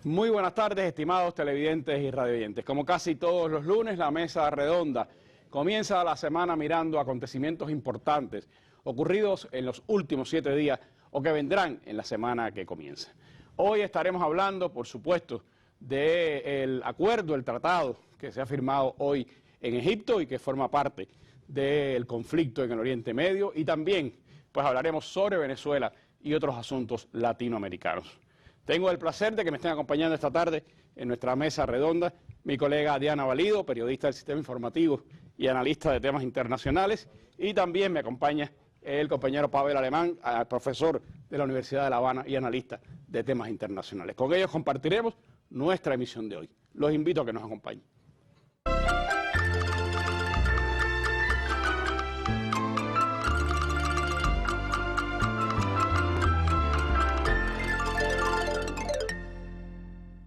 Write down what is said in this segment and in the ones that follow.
Muy buenas tardes, estimados televidentes y radioyentes. Como casi todos los lunes, la mesa redonda comienza la semana mirando acontecimientos importantes ocurridos en los últimos 7 días o que vendrán en la semana que comienza. Hoy estaremos hablando, por supuesto, del acuerdo, el tratado que se ha firmado hoy en Egipto y que forma parte del conflicto en el Oriente Medio, y también pues hablaremos sobre Venezuela y otros asuntos latinoamericanos. Tengo el placer de que me estén acompañando esta tarde en nuestra mesa redonda mi colega Diana Valido, periodista del Sistema Informativo y analista de temas internacionales, y también me acompaña el compañero Pavel Alemán, profesor de la Universidad de La Habana y analista de temas internacionales. Con ellos compartiremos nuestra emisión de hoy. Los invito a que nos acompañen.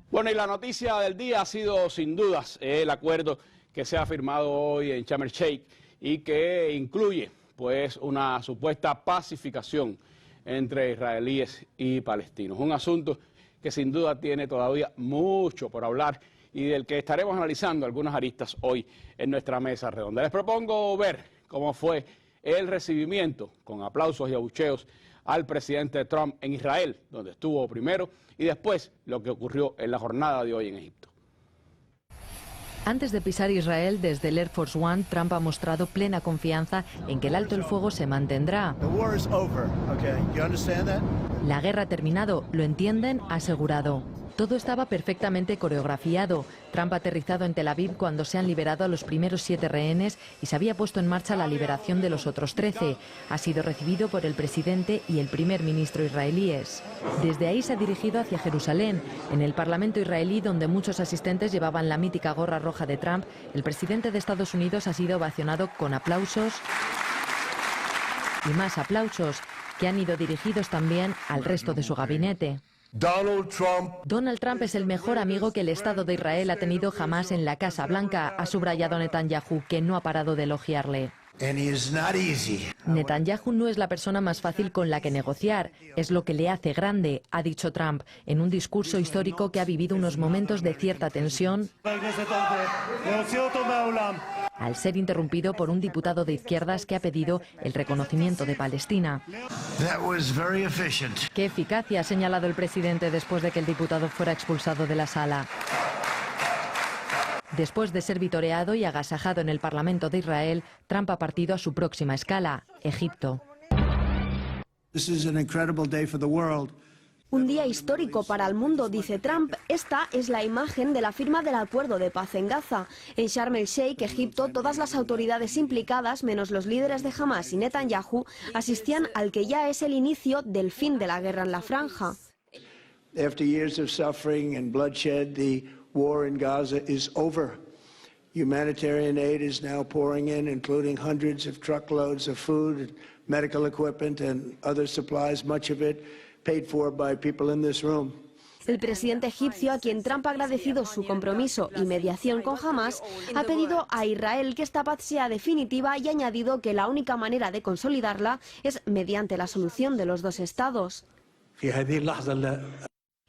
Bueno, y la noticia del día ha sido sin dudas el acuerdo que se ha firmado hoy en Sharm el Sheikh y que incluye pues una supuesta pacificación entre israelíes y palestinos. Un asunto que sin duda tiene todavía mucho por hablar y del que estaremos analizando algunas aristas hoy en nuestra mesa redonda. Les propongo ver cómo fue el recibimiento con aplausos y abucheos al presidente Trump en Israel, donde estuvo primero, y después lo que ocurrió en la jornada de hoy en Egipto. Antes de pisar Israel desde el Air Force One, Trump ha mostrado plena confianza en que el alto el fuego se mantendrá. La guerra ha terminado, ¿lo entienden?, ha asegurado. Todo estaba perfectamente coreografiado. Trump ha aterrizado en Tel Aviv cuando se han liberado a los primeros 7 rehenes y se había puesto en marcha la liberación de los otros 13. Ha sido recibido por el presidente y el primer ministro israelíes. Desde ahí se ha dirigido hacia Jerusalén. En el Parlamento israelí, donde muchos asistentes llevaban la mítica gorra roja de Trump, el presidente de Estados Unidos ha sido ovacionado con aplausos y más aplausos, que han ido dirigidos también al resto de su gabinete. Donald Trump es el mejor amigo que el Estado de Israel ha tenido jamás en la Casa Blanca, ha subrayado Netanyahu, que no ha parado de elogiarle. Netanyahu no es la persona más fácil con la que negociar, es lo que le hace grande, ha dicho Trump, en un discurso histórico que ha vivido unos momentos de cierta tensión al ser interrumpido por un diputado de izquierdas que ha pedido el reconocimiento de Palestina. ¡Qué eficacia!, ha señalado el presidente después de que el diputado fuera expulsado de la sala. Después de ser vitoreado y agasajado en el Parlamento de Israel, Trump ha partido a su próxima escala, Egipto. Un día histórico para el mundo, dice Trump. Esta es la imagen de la firma del acuerdo de paz en Gaza. En Sharm el Sheikh, Egipto, todas las autoridades implicadas, menos los líderes de Hamas y Netanyahu, asistían al que ya es el inicio del fin de la guerra en la franja. After years of suffering and bloodshed, the war in Gaza is over. Humanitarian aid is now pouring in, including hundreds of truckloads of food, medical equipment and other supplies, much of it paid for by people in this room. El presidente egipcio, a quien Trump ha agradecido su compromiso y mediación con Hamas, ha pedido a Israel que esta paz sea definitiva y ha añadido que la única manera de consolidarla es mediante la solución de los dos estados.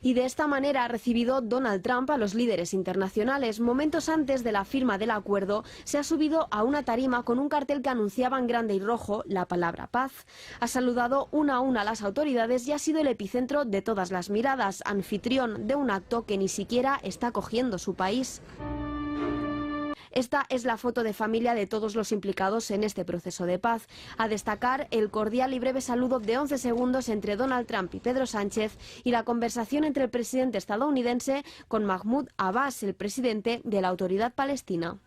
Y de esta manera ha recibido Donald Trump a los líderes internacionales. Momentos antes de la firma del acuerdo, se ha subido a una tarima con un cartel que anunciaba en grande y rojo la palabra paz. Ha saludado una a una a las autoridades y ha sido el epicentro de todas las miradas, anfitrión de un acto que ni siquiera está cogiendo su país. Esta es la foto de familia de todos los implicados en este proceso de paz. A destacar el cordial y breve saludo de 11 segundos entre Donald Trump y Pedro Sánchez y la conversación entre el presidente estadounidense con Mahmoud Abbas, el presidente de la Autoridad Palestina.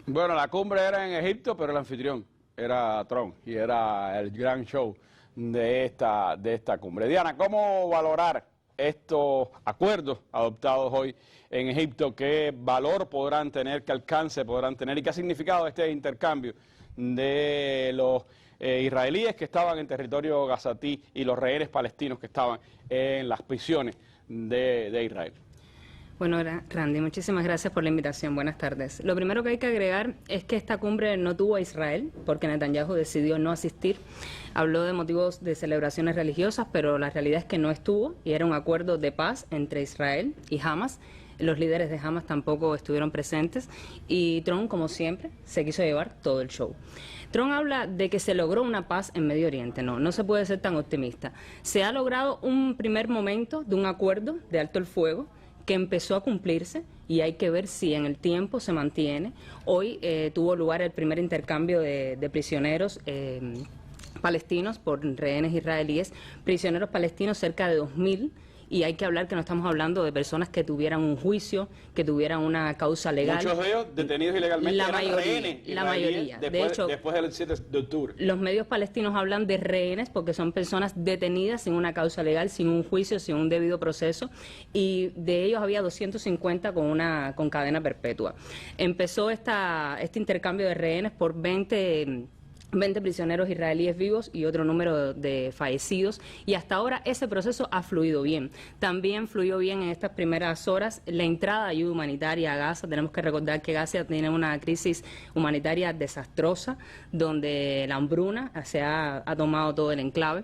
Bueno, la cumbre era en Egipto, pero el anfitrión era Trump y era el gran show de esta cumbre. Diana, ¿cómo valorar estos acuerdos adoptados hoy en Egipto? ¿Qué valor podrán tener, qué alcance podrán tener y qué ha significado este intercambio de los israelíes que estaban en territorio gazatí y los rehenes palestinos que estaban en las prisiones de Israel? Bueno, Randy, muchísimas gracias por la invitación. Buenas tardes. Lo primero que hay que agregar es que esta cumbre no tuvo a Israel, porque Netanyahu decidió no asistir. Habló de motivos de celebraciones religiosas, pero la realidad es que no estuvo, y era un acuerdo de paz entre Israel y Hamas. Los líderes de Hamas tampoco estuvieron presentes, y Trump, como siempre, se quiso llevar todo el show. Trump habla de que se logró una paz en Medio Oriente. No se puede ser tan optimista. Se ha logrado un primer momento de un acuerdo de alto el fuego, que empezó a cumplirse, y hay que ver si en el tiempo se mantiene. Hoy tuvo lugar el primer intercambio de prisioneros palestinos por rehenes israelíes, prisioneros palestinos cerca de 2.000, y hay que hablar que no estamos hablando de personas que tuvieran un juicio, que tuvieran una causa legal. Muchos de ellos detenidos ilegalmente la eran mayoría, rehenes la mayoría. Después del 7 de octubre. Los medios palestinos hablan de rehenes porque son personas detenidas sin una causa legal, sin un juicio, sin un debido proceso, y de ellos había 250 con cadena perpetua. Empezó este intercambio de rehenes por 20 prisioneros israelíes vivos y otro número de fallecidos, y hasta ahora ese proceso ha fluido bien. También fluyó bien en estas primeras horas la entrada de ayuda humanitaria a Gaza. Tenemos que recordar que Gaza tiene una crisis humanitaria desastrosa, donde la hambruna ha tomado todo el enclave.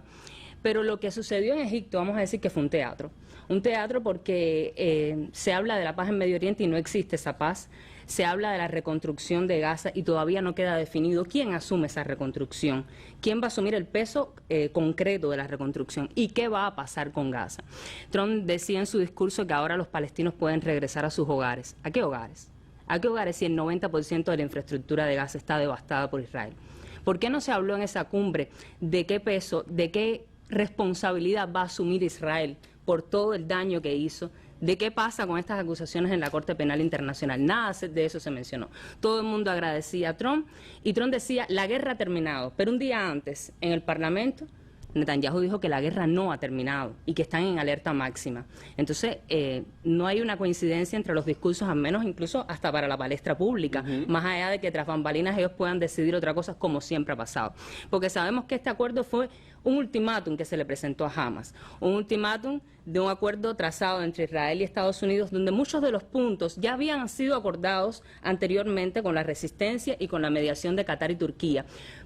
Pero lo que sucedió en Egipto, vamos a decir que fue un teatro. Un teatro porque se habla de la paz en Medio Oriente y no existe esa paz. Se habla de la reconstrucción de Gaza y todavía no queda definido quién asume esa reconstrucción, quién va a asumir el peso concreto de la reconstrucción y qué va a pasar con Gaza. Trump decía en su discurso que ahora los palestinos pueden regresar a sus hogares. ¿A qué hogares? ¿A qué hogares si el 90% de la infraestructura de Gaza está devastada por Israel? ¿Por qué no se habló en esa cumbre de qué peso, de qué responsabilidad va a asumir Israel por todo el daño que hizo? ¿De qué pasa con estas acusaciones en la Corte Penal Internacional? Nada de eso se mencionó. Todo el mundo agradecía a Trump, y Trump decía, la guerra ha terminado. Pero un día antes, en el Parlamento, Netanyahu dijo que la guerra no ha terminado y que están en alerta máxima. Entonces, no hay una coincidencia entre los discursos, al menos incluso hasta para la palestra pública, más allá de que tras bambalinas ellos puedan decidir otra cosa, como siempre ha pasado. Porque sabemos que este acuerdo fue un ultimátum que se le presentó a Hamas, un ultimátum de un acuerdo trazado entre Israel y Estados Unidos, donde muchos de los puntos ya habían sido acordados anteriormente con la resistencia y con la mediación de Qatar y Turquía.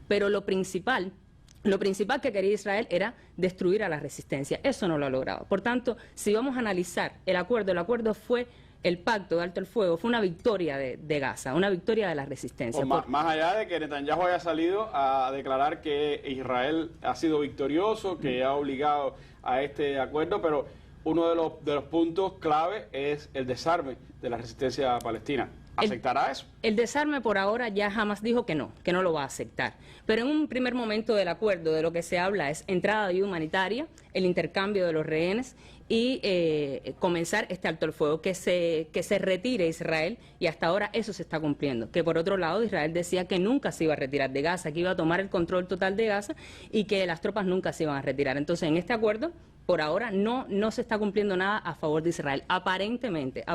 Pero lo principal que quería Israel era destruir a la resistencia. Eso no lo ha logrado. Por tanto, si vamos a analizar el acuerdo fue el pacto de alto el fuego, fue una victoria de Gaza, una victoria de la resistencia. Más allá de que Netanyahu haya salido a declarar que Israel ha sido victorioso, que ha obligado a este acuerdo, pero uno de los puntos clave es el desarme de la resistencia palestina. ¿Aceptará eso? El desarme por ahora ya Hamas dijo que no lo va a aceptar. Pero en un primer momento del acuerdo de lo que se habla es entrada de ayuda humanitaria, el intercambio de los rehenes y comenzar este alto el fuego, que se retire Israel, y hasta ahora eso se está cumpliendo. Que por otro lado Israel decía que nunca se iba a retirar de Gaza, que iba a tomar el control total de Gaza y que las tropas nunca se iban a retirar. Entonces en este acuerdo por ahora no se está cumpliendo nada a favor de Israel, aparentemente,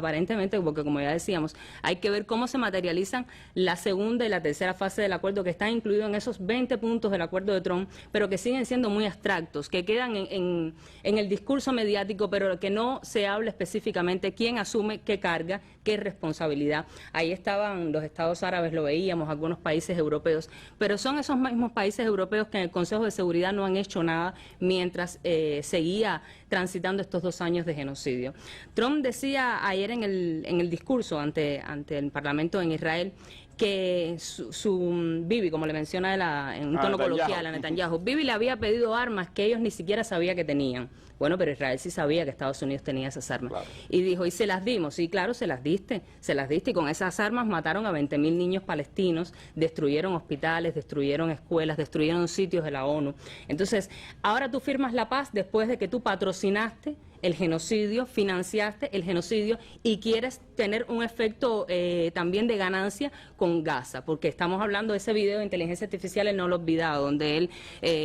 porque como ya decíamos, hay que ver cómo se materializan la segunda y la tercera fase del acuerdo, que están incluidos en esos 20 puntos del acuerdo de Trump, pero que siguen siendo muy abstractos, que quedan en el discurso mediático, pero que no se habla específicamente quién asume qué carga, qué responsabilidad. Ahí estaban los estados árabes, lo veíamos, algunos países europeos, pero son esos mismos países europeos que en el Consejo de Seguridad no han hecho nada mientras seguía transitando estos 2 años de genocidio. Trump decía ayer en el discurso ante el Parlamento en Israel que su Bibi, como le menciona en un tono coloquial a Netanyahu, Bibi le había pedido armas que ellos ni siquiera sabían que tenían. Bueno, pero Israel sí sabía que Estados Unidos tenía esas armas. Claro. Y dijo, ¿y se las dimos? Sí, claro, se las diste, y con esas armas mataron a 20.000 niños palestinos, destruyeron hospitales, destruyeron escuelas, destruyeron sitios de la ONU. Entonces, ahora tú firmas la paz después de que tú patrocinaste el genocidio, financiaste el genocidio y quieres tener un efecto también de ganancia con Gaza, porque estamos hablando de ese video de inteligencia artificial, él no lo ha olvidado, donde él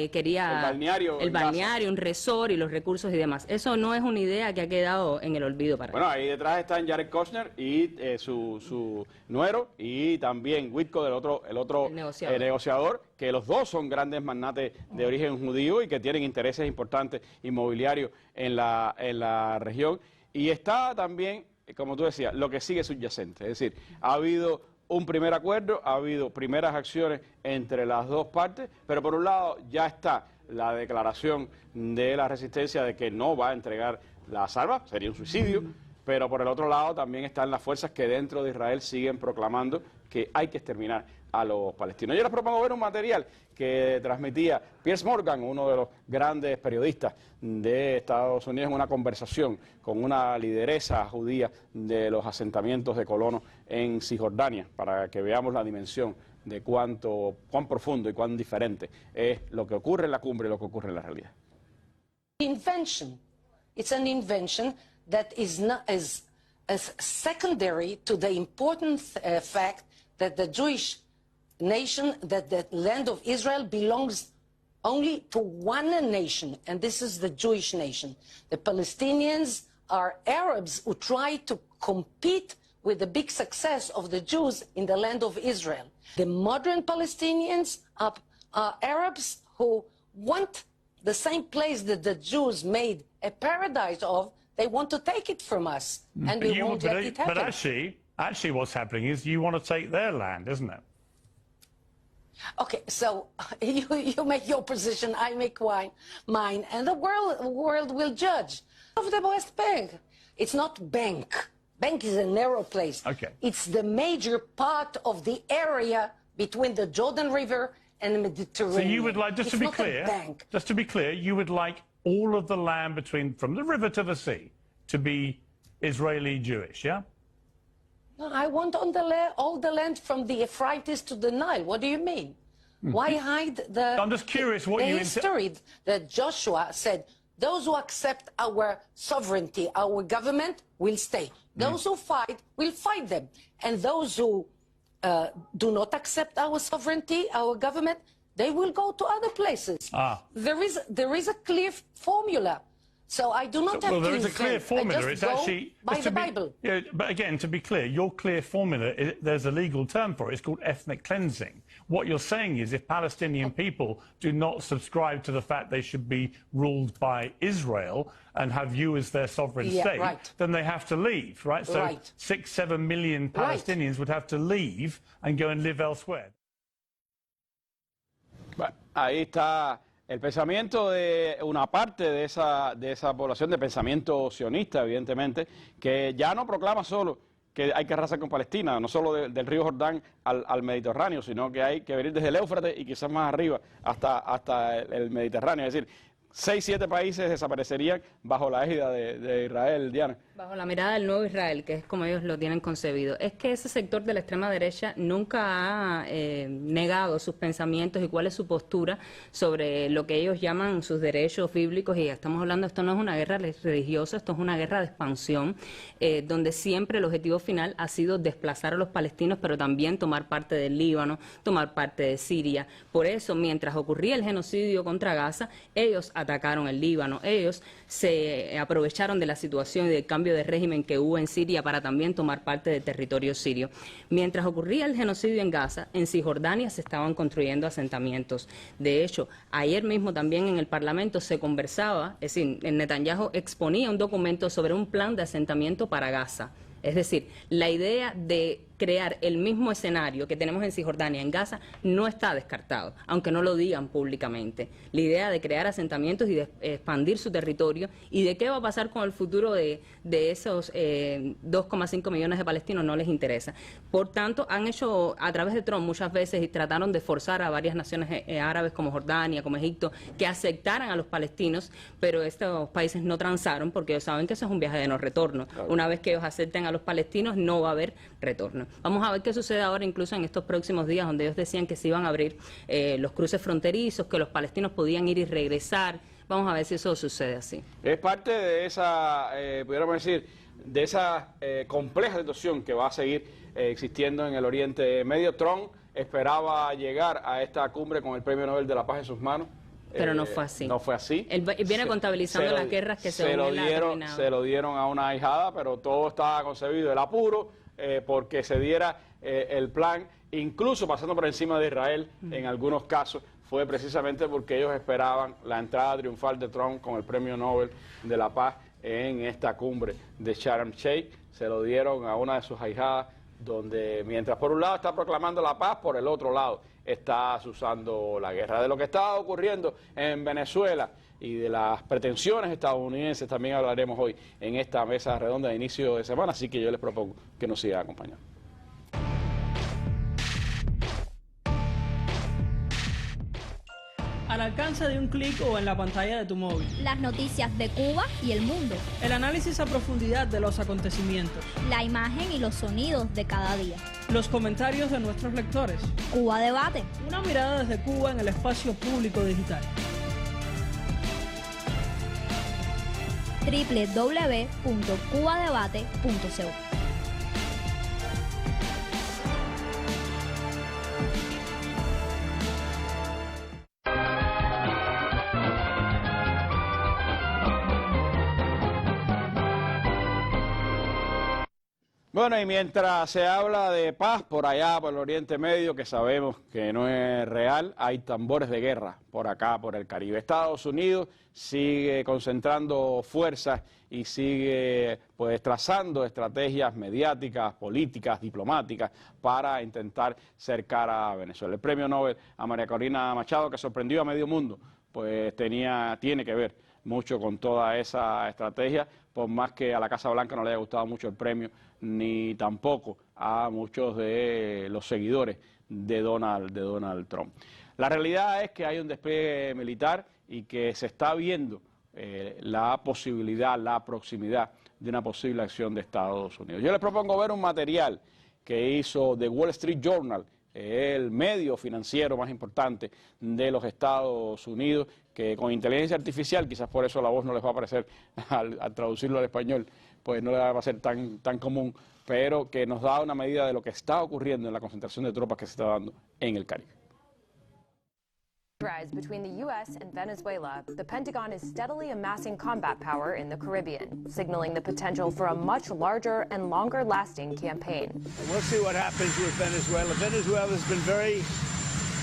quería el balneario, un resort y los recursos y demás. Eso no es una idea que ha quedado en el olvido para él. Bueno, ahí detrás están Jared Kushner y su nuero, y también Witko, el otro negociador, que los dos son grandes magnates de origen judío y que tienen intereses importantes inmobiliarios en la región. Y está también como tú decías, lo que sigue subyacente. Es decir, ha habido un primer acuerdo, ha habido primeras acciones entre las dos partes, pero por un lado ya está la declaración de la resistencia de que no va a entregar las armas, sería un suicidio, pero por el otro lado también están las fuerzas que dentro de Israel siguen proclamando que hay que exterminar a los palestinos. Yo les propongo ver un material que transmitía Piers Morgan, uno de los grandes periodistas de Estados Unidos, en una conversación con una lideresa judía de los asentamientos de colonos en Cisjordania, para que veamos la dimensión de cuán profundo y cuán diferente es lo que ocurre en la cumbre y lo que ocurre en la realidad. Invention. It's an invention that is not as secondary to the important fact that the Jewish nation, that the land of Israel belongs only to one nation, and this is the Jewish nation. The Palestinians are Arabs who try to compete with the big success of the Jews in the land of Israel. The modern Palestinians are Arabs who want the same place that the Jews made a paradise of. They want to take it from us, and we won't let it happen. But actually what's happening is you want to take their land, isn't it? Okay, so you make your position, I make mine, and the world will judge. Of the West Bank, it's not bank. Bank is a narrow place. Okay. It's the major part of the area between the Jordan River and the Mediterranean. So you would like, just to be clear, you would like all of the land from the river to the sea to be Israeli Jewish, yeah? No, I want all the land from the Euphrates to the Nile. What do you mean? Why hide the... I'm just curious what the you... history that Joshua said, those who accept our sovereignty, our government, will stay. Those who fight, will fight them. And those who do not accept our sovereignty, our government, they will go to other places. There is a clear formula. So I do not have to there is a clear formula. It's actually by the Bible. Yeah, but again, to be clear, your clear formula, there's a legal term for it. It's called ethnic cleansing. What you're saying is if Palestinian people do not subscribe to the fact they should be ruled by Israel and have you as their sovereign state, then they have to leave, right? So 6-7 million Palestinians would have to leave and go and live elsewhere. Bueno, ahí está el pensamiento de una parte de esa población, de pensamiento sionista, evidentemente, que ya no proclama solo que hay que arrasar con Palestina, no solo del río Jordán al Mediterráneo, sino que hay que venir desde el Éufrates y quizás más arriba hasta el Mediterráneo. Es decir, 6-7 países desaparecerían bajo la égida de Israel, Diana. Bajo la mirada del nuevo Israel, que es como ellos lo tienen concebido. Es que ese sector de la extrema derecha nunca ha negado sus pensamientos y cuál es su postura sobre lo que ellos llaman sus derechos bíblicos. Y estamos hablando, esto no es una guerra religiosa, esto es una guerra de expansión, donde siempre el objetivo final ha sido desplazar a los palestinos, pero también tomar parte del Líbano, tomar parte de Siria. Por eso, mientras ocurría el genocidio contra Gaza, ellos atacaron el Líbano, ellos se aprovecharon de la situación y del cambio de régimen que hubo en Siria para también tomar parte del territorio sirio. Mientras ocurría el genocidio en Gaza, en Cisjordania se estaban construyendo asentamientos. De hecho, ayer mismo también en el Parlamento se conversaba, es decir, Netanyahu exponía un documento sobre un plan de asentamiento para Gaza. Es decir, la idea de crear el mismo escenario que tenemos en Cisjordania, en Gaza, no está descartado, aunque no lo digan públicamente. La idea de crear asentamientos y de expandir su territorio y de qué va a pasar con el futuro de esos 2,5 millones de palestinos no les interesa. Por tanto, han hecho a través de Trump muchas veces y trataron de forzar a varias naciones árabes como Jordania, como Egipto, que aceptaran a los palestinos, pero estos países no transaron porque ellos saben que eso es un viaje de no retorno. Claro. Una vez que ellos acepten a los palestinos, no va a haber retorno. Vamos a ver qué sucede ahora, incluso en estos próximos días, donde ellos decían que se iban a abrir los cruces fronterizos, que los palestinos podían ir y regresar. Vamos a ver si eso sucede así. Es parte de esa, pudiéramos decir, de esa compleja situación que va a seguir existiendo en el Oriente Medio. Trump esperaba llegar a esta cumbre con el Premio Nobel de la Paz en sus manos. Pero no fue así. No fue así. Él viene contabilizando las guerras que se lo dieron a una ahijada, pero todo estaba concebido, el apuro, porque se diera el plan, incluso pasando por encima de Israel en algunos casos, fue precisamente porque ellos esperaban la entrada triunfal de Trump con el Premio Nobel de la Paz en esta cumbre de Sharm el Sheikh. Se lo dieron a una de sus ahijadas, donde mientras por un lado está proclamando la paz, por el otro lado está usando la guerra. De lo que está ocurriendo en Venezuela y de las pretensiones estadounidenses también hablaremos hoy en esta mesa redonda de inicio de semana, así que yo les propongo que nos sigan acompañando. Al alcance de un clic o en la pantalla de tu móvil. Las noticias de Cuba y el mundo. El análisis a profundidad de los acontecimientos. La imagen y los sonidos de cada día. Los comentarios de nuestros lectores. Cuba Debate. Una mirada desde Cuba en el espacio público digital. www.cubadebate.co. Bueno, y mientras se habla de paz por allá, por el Oriente Medio, que sabemos que no es real, hay tambores de guerra por acá, por el Caribe. Estados Unidos sigue concentrando fuerzas y sigue pues trazando estrategias mediáticas, políticas, diplomáticas para intentar cercar a Venezuela. El premio Nobel a María Corina Machado, que sorprendió a medio mundo, pues tiene que ver mucho con toda esa estrategia, por más que a la Casa Blanca no le haya gustado mucho el premio, ni tampoco a muchos de los seguidores de Donald Trump. La realidad es que hay un despliegue militar y que se está viendo la posibilidad, la proximidad de una posible acción de Estados Unidos. Yo les propongo ver un material que hizo The Wall Street Journal, el medio financiero más importante de los Estados Unidos, que con inteligencia artificial, quizás por eso la voz no les va a parecer, al traducirlo al español, pues no le va a ser tan común, pero que nos da una medida de lo que está ocurriendo en la concentración de tropas que se está dando en el Caribe. Rise between the U.S. and Venezuela, the Pentagon is steadily amassing combat power in the Caribbean, signaling the potential for a much larger and longer-lasting campaign. We'll see what happens with Venezuela. Venezuela's been very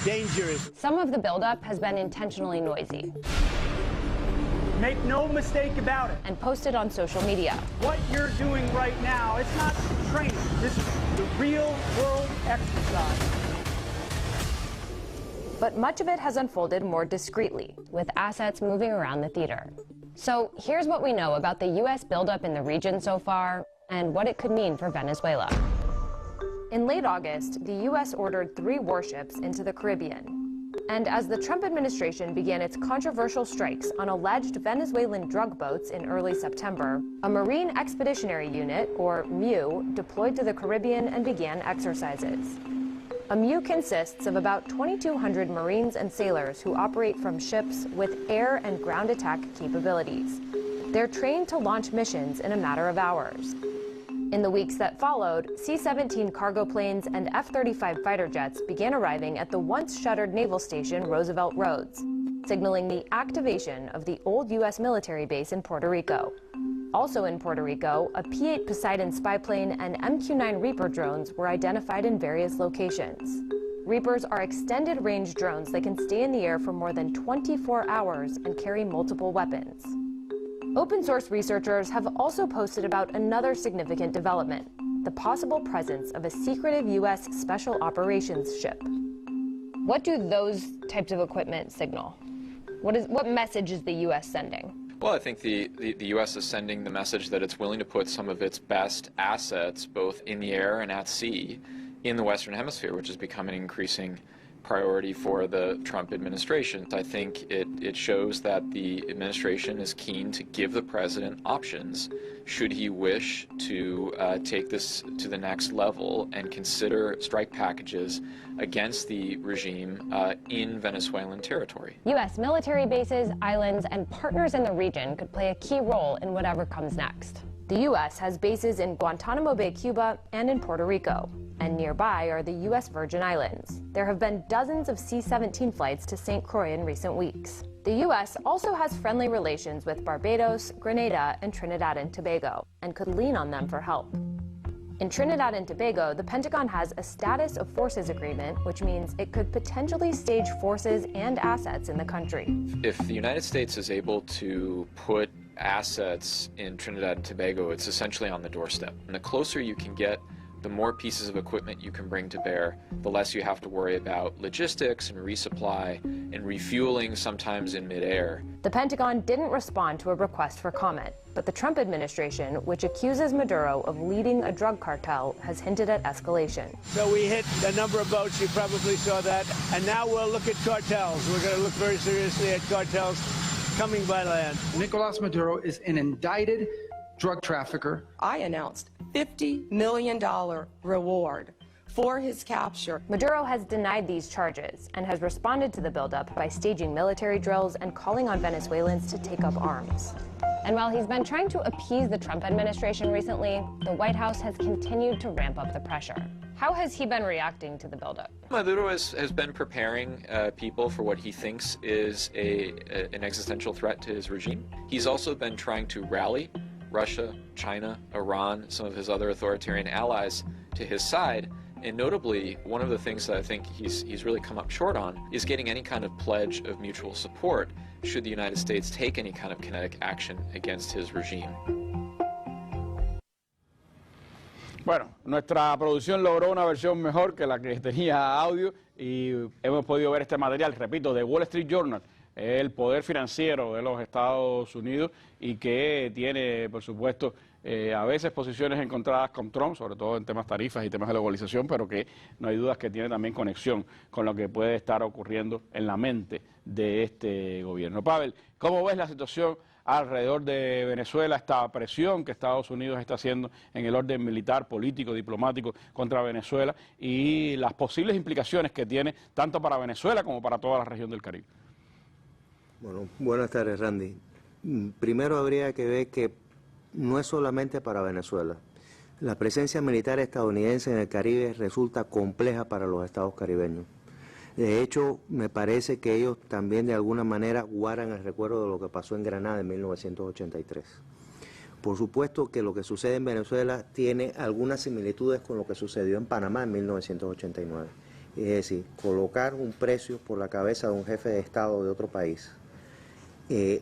dangerous. Some of the buildup has been intentionally noisy. Make no mistake about it. And posted on social media. What you're doing right now, it's not training. This is the real world exercise. But much of it has unfolded more discreetly, with assets moving around the theater. So here's what we know about the U.S. buildup in the region so far, and what it could mean for Venezuela. In late August, the U.S. ordered 3 warships into the Caribbean. And as the Trump administration began its controversial strikes on alleged Venezuelan drug boats in early September, a Marine Expeditionary Unit, or MEU, deployed to the Caribbean and began exercises. A MEU consists of about 2,200 Marines and sailors who operate from ships with air and ground attack capabilities. They're trained to launch missions in a matter of hours. In the weeks that followed, C-17 cargo planes and F-35 fighter jets began arriving at the once-shuttered naval station Roosevelt Roads, signaling the activation of the old U.S. military base in Puerto Rico. Also in Puerto Rico, a P-8 Poseidon spy plane and MQ-9 Reaper drones were identified in various locations. Reapers are extended-range drones that can stay in the air for more than 24 hours and carry multiple weapons. Open-source researchers have also posted about another significant development, the possible presence of a secretive U.S. Special Operations ship. What do those types of equipment signal? What message is the U.S. sending? Well, I think the U.S. is sending the message that it's willing to put some of its best assets, both in the air and at sea, in the Western Hemisphere, which has become an increasing priority for the Trump administration. I think it shows that the administration is keen to give the president options should he wish to take this to the next level and consider strike packages against the regime in Venezuelan territory. U.S. military bases, islands, and partners in the region could play a key role in whatever comes next. The U.S. has bases in Guantanamo Bay, Cuba, and in Puerto Rico. And nearby are the U.S. Virgin Islands. There have been dozens of C-17 flights to St. Croix in recent weeks. The U.S. also has friendly relations with Barbados, Grenada, and Trinidad and Tobago, and could lean on them for help. In Trinidad and Tobago, the Pentagon has a status of forces agreement, which means it could potentially stage forces and assets in the country. If the United States is able to put assets in Trinidad and Tobago, it's essentially on the doorstep. And the closer you can get, the more pieces of equipment you can bring to bear, the less you have to worry about logistics and resupply and refueling sometimes in midair. The Pentagon didn't respond to a request for comment, but the Trump administration, which accuses Maduro of leading a drug cartel, has hinted at escalation. So we hit a number of boats, you probably saw that, and now we'll look at cartels. We're going to look very seriously at cartels coming by land. Nicolas Maduro is an indicted drug trafficker. I announced $50 million reward for his capture. Maduro has denied these charges and has responded to the buildup by staging military drills and calling on Venezuelans to take up arms. And while he's been trying to appease the Trump administration recently, the White House has continued to ramp up the pressure. How has he been reacting to the buildup? Maduro has been preparing people for what he thinks is an existential threat to his regime. He's also been trying to rally Russia, China, Iran, some of his other authoritarian allies to his side. And notably, one of the things that I think he's really come up short on is getting any kind of pledge of mutual support should the United States take any kind of kinetic action against his regime. Bueno, nuestra producción logró una versión mejor que la que tenía audio y hemos podido ver este material, repito, de Wall Street Journal, el poder financiero de los Estados Unidos y que tiene, por supuesto, a veces posiciones encontradas con Trump, sobre todo en temas tarifas y temas de globalización, pero que no hay dudas que tiene también conexión con lo que puede estar ocurriendo en la mente de este gobierno. Pavel, ¿cómo ves la situación alrededor de Venezuela, esta presión que Estados Unidos está haciendo en el orden militar, político, diplomático contra Venezuela y las posibles implicaciones que tiene tanto para Venezuela como para toda la región del Caribe? Bueno, buenas tardes, Randy. Primero habría que ver que no es solamente para Venezuela. La presencia militar estadounidense en el Caribe resulta compleja para los estados caribeños. De hecho, me parece que ellos también de alguna manera guardan el recuerdo de lo que pasó en Granada en 1983. Por supuesto que lo que sucede en Venezuela tiene algunas similitudes con lo que sucedió en Panamá en 1989. Es decir, colocar un precio por la cabeza de un jefe de Estado de otro país,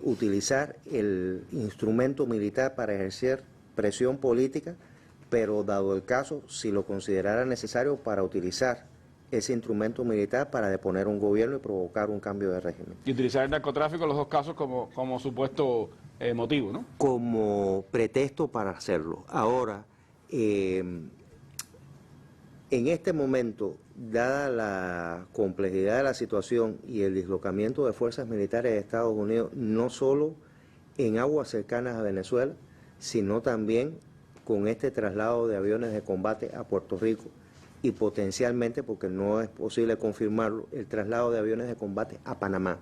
utilizar el instrumento militar para ejercer presión política, pero dado el caso, si lo considerara necesario, para utilizar ese instrumento militar para deponer un gobierno y provocar un cambio de régimen. Y utilizar el narcotráfico en los dos casos como supuesto motivo, ¿no? Como pretexto para hacerlo. Ahora, en este momento, dada la complejidad de la situación y el dislocamiento de fuerzas militares de Estados Unidos, no solo en aguas cercanas a Venezuela, sino también con este traslado de aviones de combate a Puerto Rico y potencialmente, porque no es posible confirmarlo, el traslado de aviones de combate a Panamá.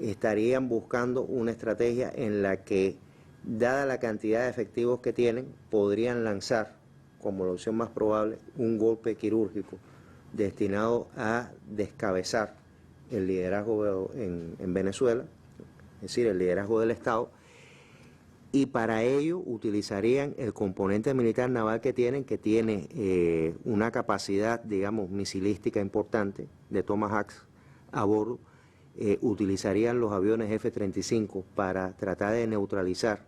Estarían buscando una estrategia en la que, dada la cantidad de efectivos que tienen, podrían lanzar, como la opción más probable, un golpe quirúrgico destinado a descabezar el liderazgo en Venezuela, es decir, el liderazgo del Estado, y para ello utilizarían el componente militar naval que tiene una capacidad, digamos, misilística importante de Tomahawks a bordo. Utilizarían los aviones F-35 para tratar de neutralizar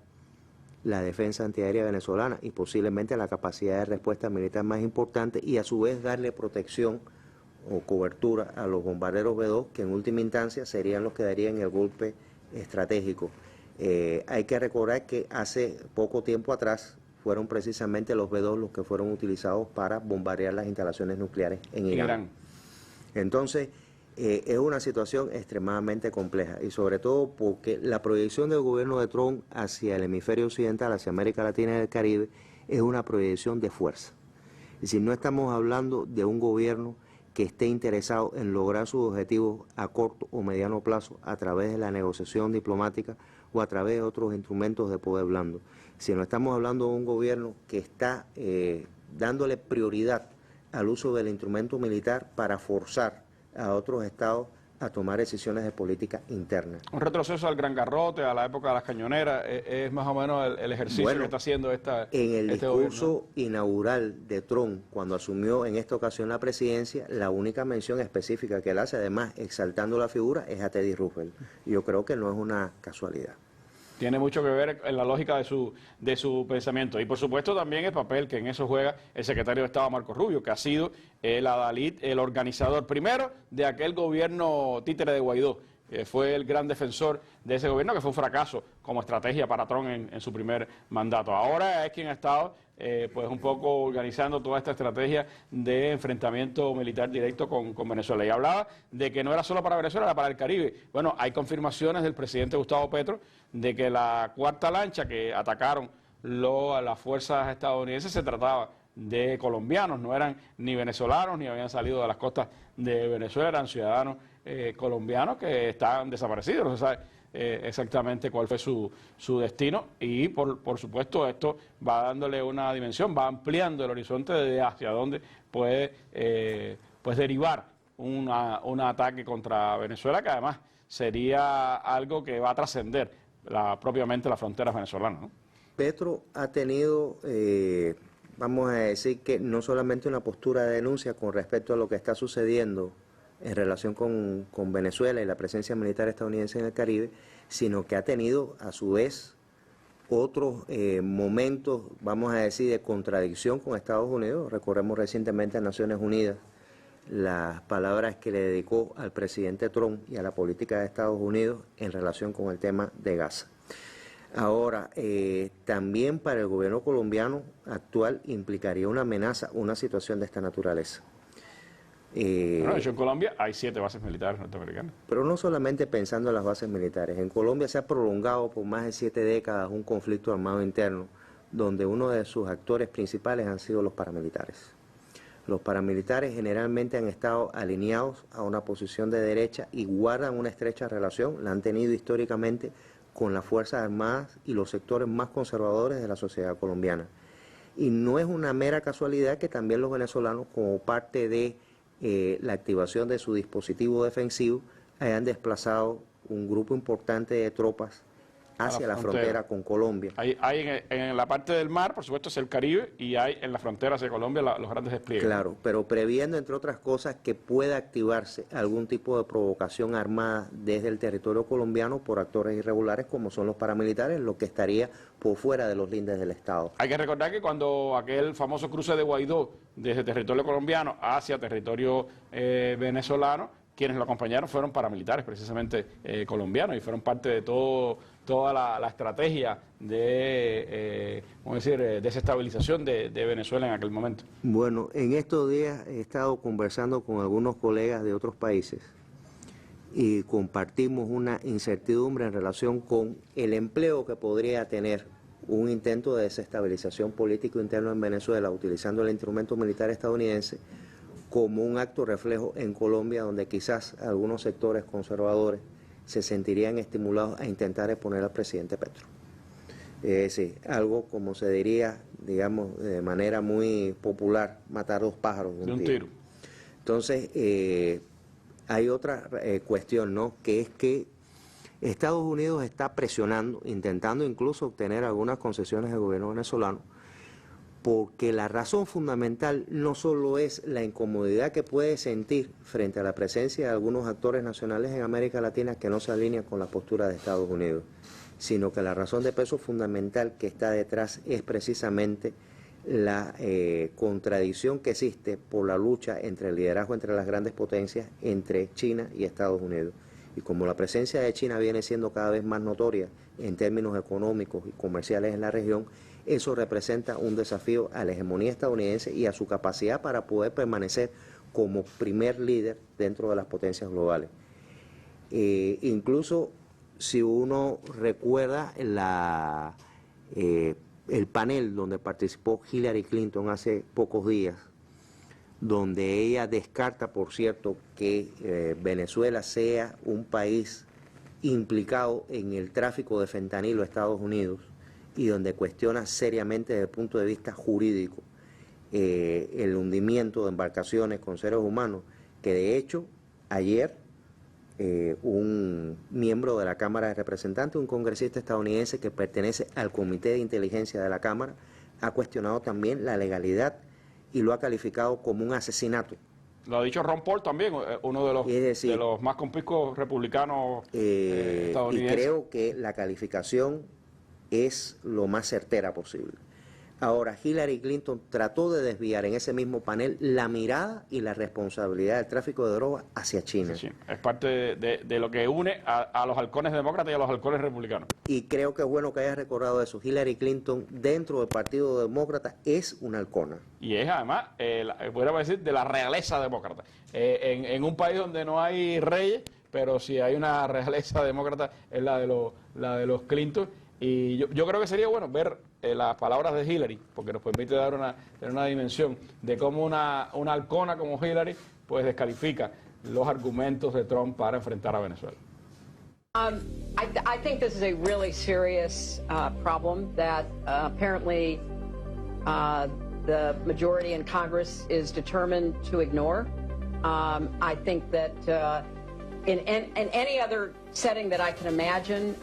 la defensa antiaérea venezolana y posiblemente la capacidad de respuesta militar más importante, y a su vez darle protección o cobertura a los bombarderos B-2, que en última instancia serían los que darían el golpe estratégico. Hay que recordar que hace poco tiempo atrás fueron precisamente los B-2 los que fueron utilizados para bombardear las instalaciones nucleares en Irán. Entonces, es una situación extremadamente compleja, y sobre todo porque la proyección del gobierno de Trump hacia el hemisferio occidental, hacia América Latina y el Caribe, es una proyección de fuerza. Es decir, no estamos hablando de un gobierno que esté interesado en lograr sus objetivos a corto o mediano plazo a través de la negociación diplomática o a través de otros instrumentos de poder blando, sino estamos hablando de un gobierno que está dándole prioridad al uso del instrumento militar para forzar a otros estados a tomar decisiones de política interna. Un retroceso al gran garrote, a la época de las cañoneras, es más o menos el ejercicio que está haciendo en el discurso inaugural de Trump, cuando asumió en esta ocasión la presidencia, la única mención específica que él hace, además exaltando la figura, es a Teddy Roosevelt. Yo creo que no es una casualidad. Tiene mucho que ver en la lógica de su pensamiento. Y por supuesto también el papel que en eso juega el secretario de Estado Marco Rubio, que ha sido el adalid, el organizador primero de aquel gobierno títere de Guaidó. Fue el gran defensor de ese gobierno, que fue un fracaso como estrategia para Trump en su primer mandato. Ahora es quien ha estado pues un poco organizando toda esta estrategia de enfrentamiento militar directo con Venezuela. Y hablaba de que no era solo para Venezuela, era para el Caribe. Bueno, hay confirmaciones del presidente Gustavo Petro de que la cuarta lancha que atacaron a las fuerzas estadounidenses se trataba de colombianos, no eran ni venezolanos ni habían salido de las costas de Venezuela, eran ciudadanos colombianos que están desaparecidos, no se sabe exactamente cuál fue su destino y por supuesto esto va dándole una dimensión, va ampliando el horizonte de hacia dónde puede pues derivar un ataque contra Venezuela, que además sería algo que va a trascender propiamente las fronteras venezolanas, ¿no? Petro ha tenido, vamos a decir que no solamente una postura de denuncia con respecto a lo que está sucediendo en relación con Venezuela y la presencia militar estadounidense en el Caribe, sino que ha tenido a su vez otros momentos, vamos a decir, de contradicción con Estados Unidos. Recordemos recientemente a Naciones Unidas las palabras que le dedicó al presidente Trump y a la política de Estados Unidos en relación con el tema de Gaza. Ahora, también para el gobierno colombiano actual implicaría una amenaza, una situación de esta naturaleza. Bueno, de hecho, en Colombia hay 7 bases militares norteamericanas. Pero no solamente pensando en las bases militares. En Colombia se ha prolongado por más de 7 décadas un conflicto armado interno, donde uno de sus actores principales han sido los paramilitares. Los paramilitares generalmente han estado alineados a una posición de derecha y guardan una estrecha relación, la han tenido históricamente con las Fuerzas Armadas y los sectores más conservadores de la sociedad colombiana. Y no es una mera casualidad que también los venezolanos, como parte de la activación de su dispositivo defensivo, hayan desplazado un grupo importante de tropas hacia la frontera con Colombia. Hay en la parte del mar, por supuesto, es el Caribe, y hay en la frontera hacia Colombia los grandes despliegues. Claro, pero previendo, entre otras cosas, que pueda activarse algún tipo de provocación armada desde el territorio colombiano por actores irregulares como son los paramilitares, lo que estaría por fuera de los lindes del Estado. Hay que recordar que cuando aquel famoso cruce de Guaidó desde territorio colombiano hacia territorio venezolano, quienes lo acompañaron fueron paramilitares precisamente colombianos y fueron parte de toda la estrategia de desestabilización de Venezuela en aquel momento. Bueno, en estos días he estado conversando con algunos colegas de otros países y compartimos una incertidumbre en relación con el empleo que podría tener un intento de desestabilización político interno en Venezuela utilizando el instrumento militar estadounidense como un acto reflejo en Colombia, donde quizás algunos sectores conservadores se sentirían estimulados a intentar exponer al presidente Petro. Es decir, algo como se diría, digamos, de manera muy popular, matar 2 pájaros de un tiro. Entonces, hay otra cuestión, ¿no?, que es que Estados Unidos está presionando, intentando incluso obtener algunas concesiones del gobierno venezolano, porque la razón fundamental no solo es la incomodidad que puede sentir frente a la presencia de algunos actores nacionales en América Latina que no se alinean con la postura de Estados Unidos, sino que la razón de peso fundamental que está detrás es precisamente la contradicción que existe por la lucha entre el liderazgo entre las grandes potencias, entre China y Estados Unidos. Y como la presencia de China viene siendo cada vez más notoria en términos económicos y comerciales en la región, eso representa un desafío a la hegemonía estadounidense y a su capacidad para poder permanecer como primer líder dentro de las potencias globales. Incluso si uno recuerda el panel donde participó Hillary Clinton hace pocos días, donde ella descarta, por cierto, que Venezuela sea un país implicado en el tráfico de fentanilo a Estados Unidos, y donde cuestiona seriamente desde el punto de vista jurídico el hundimiento de embarcaciones con seres humanos, que de hecho ayer un miembro de la Cámara de Representantes, un congresista estadounidense que pertenece al Comité de Inteligencia de la Cámara, ha cuestionado también la legalidad y lo ha calificado como un asesinato. Lo ha dicho Ron Paul también, uno de los más conspicuos republicanos estadounidenses. Y creo que la calificación es lo más certera posible. Ahora, Hillary Clinton trató de desviar en ese mismo panel la mirada y la responsabilidad del tráfico de drogas hacia China. Sí, es parte de lo que une a los halcones demócratas y a los halcones republicanos. Y creo que es bueno que hayas recordado eso. Hillary Clinton, dentro del Partido Demócrata, es una halcona. Y es además, podríamos decir, de la realeza demócrata. En un país donde no hay reyes, pero si hay una realeza demócrata, es la de los Clinton. Y yo creo que sería bueno ver las palabras de Hillary, porque nos permite dar una dimensión de cómo una halcona como Hillary pues descalifica los argumentos de Trump para enfrentar a Venezuela. I think this is a really serious problem that apparently the majority in Congress is determined to ignore. I think that in any other setting that I can imagine,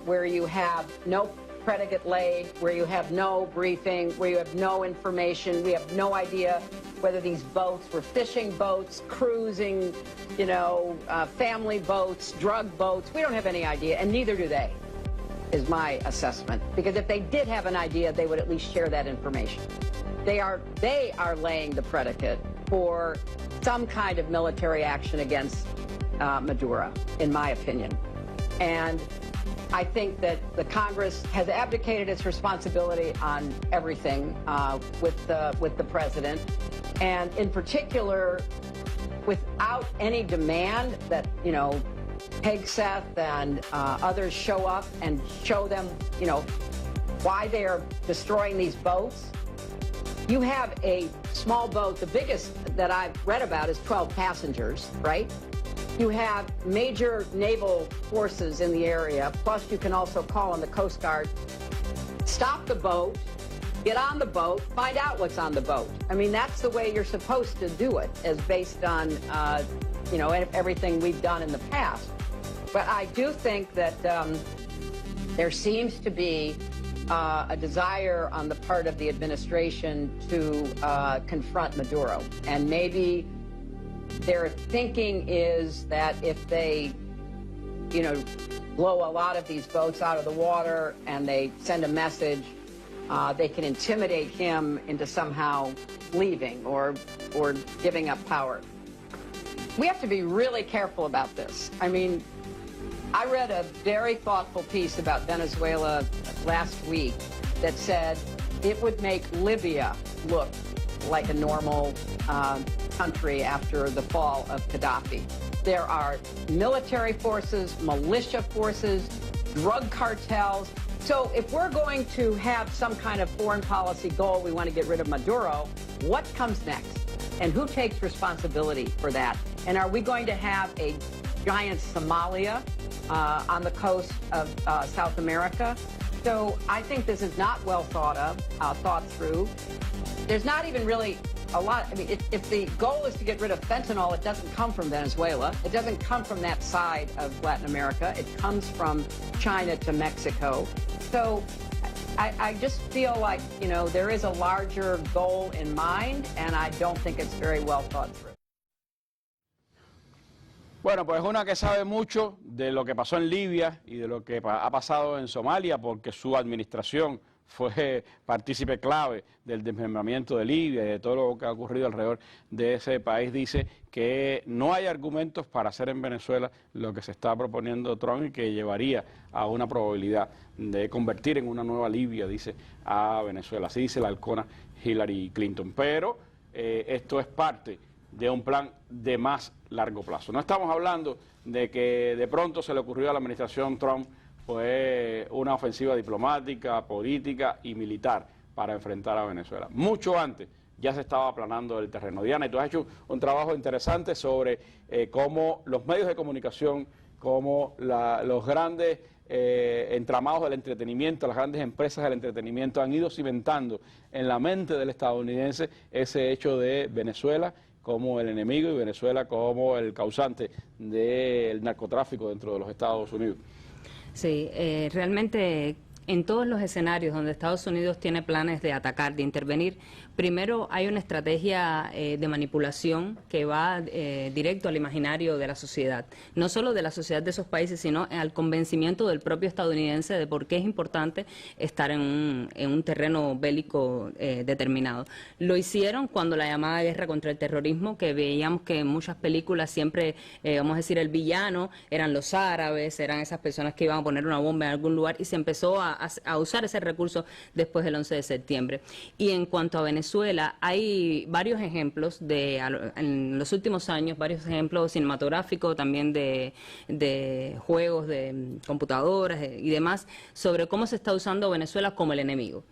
where you have no predicate laid, where you have no briefing, where you have no information, we have no idea whether these boats were fishing boats, cruising, family boats, drug boats. We don't have any idea, and neither do they, is my assessment. Because if they did have an idea, they would at least share that information. They are laying the predicate for some kind of military action against Maduro, in my opinion. And I think that the Congress has abdicated its responsibility on everything with the president, and in particular, without any demand that Hegseth and others show up and show them why they are destroying these boats. You have a small boat. The biggest that I've read about is 12 passengers, right? You have major naval forces in the area, plus you can also call on the Coast Guard. Stop the boat, get on the boat, find out what's on the boat. I mean, that's the way you're supposed to do it, as based on, everything we've done in the past. But I do think that there seems to be a desire on the part of the administration to confront Maduro. And maybe their thinking is that if they, blow a lot of these boats out of the water and they send a message, they can intimidate him into somehow leaving or giving up power. We have to be really careful about this. I mean, I read a very thoughtful piece about Venezuela last week that said it would make Libya look like a normal country after the fall of Gaddafi. There are military forces, militia forces, drug cartels. So if we're going to have some kind of foreign policy goal, we want to get rid of Maduro, what comes next? And who takes responsibility for that? And are we going to have a giant Somalia on the coast of South America? So I think this is not well thought through. There's not even really a lot. I mean, if the goal is to get rid of fentanyl, it doesn't come from Venezuela. It doesn't come from that side of Latin America. It comes from China to Mexico. So I just feel like, there is a larger goal in mind, and I don't think it's very well thought through. Bueno, pues una que sabe mucho de lo que pasó en Libia y de lo que ha pasado en Somalia, porque su administración fue partícipe clave del desmembramiento de Libia y de todo lo que ha ocurrido alrededor de ese país, dice que no hay argumentos para hacer en Venezuela lo que se está proponiendo Trump y que llevaría a una probabilidad de convertir en una nueva Libia, dice, a Venezuela. Así dice la halcona Hillary Clinton. Pero esto es parte de un plan de más largo plazo. No estamos hablando de que de pronto se le ocurrió a la administración Trump pues una ofensiva diplomática, política y militar para enfrentar a Venezuela. Mucho antes ya se estaba aplanando el terreno. Diana, y tú has hecho un trabajo interesante sobre cómo los medios de comunicación, cómo los grandes entramados del entretenimiento, las grandes empresas del entretenimiento han ido cimentando en la mente del estadounidense ese hecho de Venezuela como el enemigo y Venezuela como el causante del narcotráfico dentro de los Estados Unidos. Sí, realmente en todos los escenarios donde Estados Unidos tiene planes de atacar, de intervenir, primero hay una estrategia de manipulación que va directo al imaginario de la sociedad, no solo de la sociedad de esos países, sino al convencimiento del propio estadounidense de por qué es importante estar en un terreno bélico determinado. Lo hicieron cuando la llamada guerra contra el terrorismo, que veíamos que en muchas películas siempre, vamos a decir, el villano eran los árabes, eran esas personas que iban a poner una bomba en algún lugar, y se empezó a usar ese recurso después del 11 de septiembre. Y en cuanto a Venezuela, hay varios ejemplos en los últimos años, varios ejemplos cinematográficos, también de juegos de computadoras y demás, sobre cómo se está usando Venezuela como el enemigo.